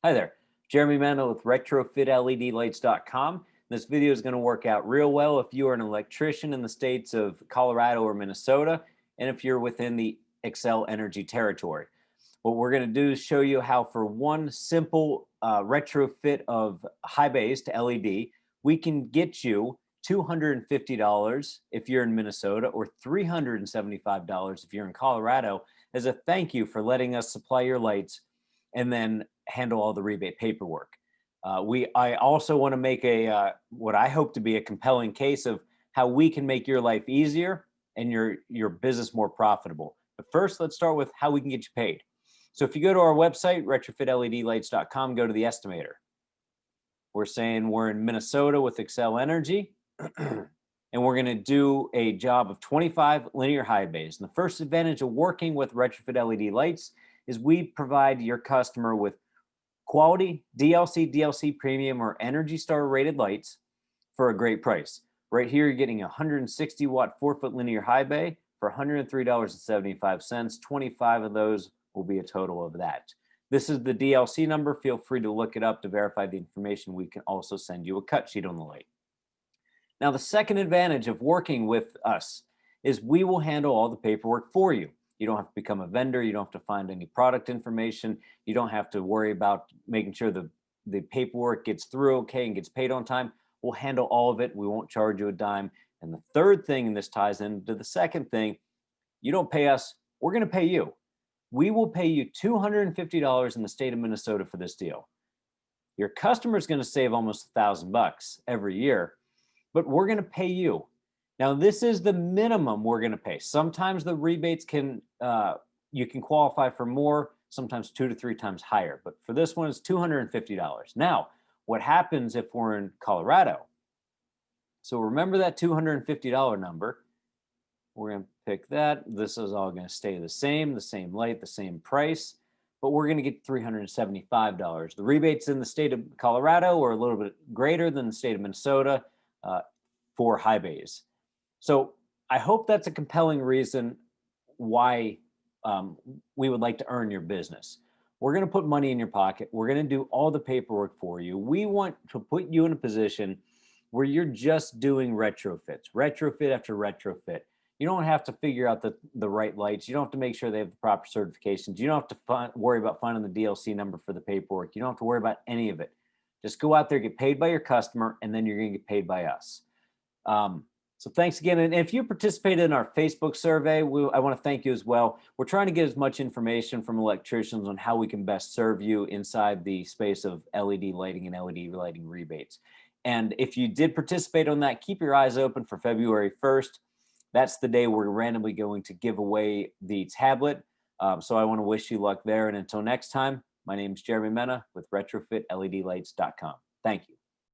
Hi there, Jeremy Mena with RetrofitLEDlights.com. This video is going to work out real well if you are an electrician in the states of Colorado or Minnesota, and if you're within the Xcel Energy territory. What we're going to do is show you how for one simple retrofit of high bays to LED, we can get you $250 if you're in Minnesota or $375 if you're in Colorado as a thank you for letting us supply your lights and then handle all the rebate paperwork. I also want to make what I hope to be a compelling case of how we can make your life easier and your business more profitable. But first, let's start with how we can get you paid. So if you go to our website, retrofitledlights.com, go to the estimator. We're saying we're in Minnesota with Xcel Energy, and we're going to do a job of 25 linear high bays. And the first advantage of working with Retrofit LED Lights is we provide your customer with quality DLC, DLC Premium, or Energy Star rated lights for a great price. Right here, you're getting a 160 watt 4-foot linear high bay for $103.75. 25 of those will be a total of that. This is the DLC number. Feel free to look it up to verify the information. We can also send you a cut sheet on the light. Now, the second advantage of working with us is we will handle all the paperwork for you. You don't have to become a vendor. You don't have to find any product information. You don't have to worry about making sure the paperwork gets through okay and gets paid on time. We'll handle all of it. We won't charge you a dime. And the third thing, and this ties into the second thing, you don't pay us, we're going to pay you. We will pay you $250 in the state of Minnesota for this deal. Your customer is going to save almost $1,000 every year, but we're going to pay you. Now, this is the minimum we're going to pay. Sometimes the rebates can, you can qualify for more, sometimes 2 to 3 times higher. But for this one, it's $250. Now, what happens if we're in Colorado? So remember that $250 number. We're going to pick that. This is all going to stay the same light, the same price, but we're going to get $375. The rebates in the state of Colorado are a little bit greater than the state of Minnesota for high bays. So I hope that's a compelling reason why we would like to earn your business. We're going to put money in your pocket. We're going to do all the paperwork for you. We want to put you in a position where you're just doing retrofits, retrofit after retrofit. You don't have to figure out the right lights. You don't have to make sure they have the proper certifications. You don't have to worry about finding the DLC number for the paperwork. You don't have to worry about any of it. Just go out there, get paid by your customer, and then you're going to get paid by us. So thanks again. And if you participated in our Facebook survey, I want to thank you as well. We're trying to get as much information from electricians on how we can best serve you inside the space of LED lighting and LED lighting rebates. And if you did participate on that, keep your eyes open for February 1st. That's the day we're randomly going to give away the tablet. So I want to wish you luck there. And until next time, my name is Jeremy Mena with RetrofitLEDlights.com. Thank you.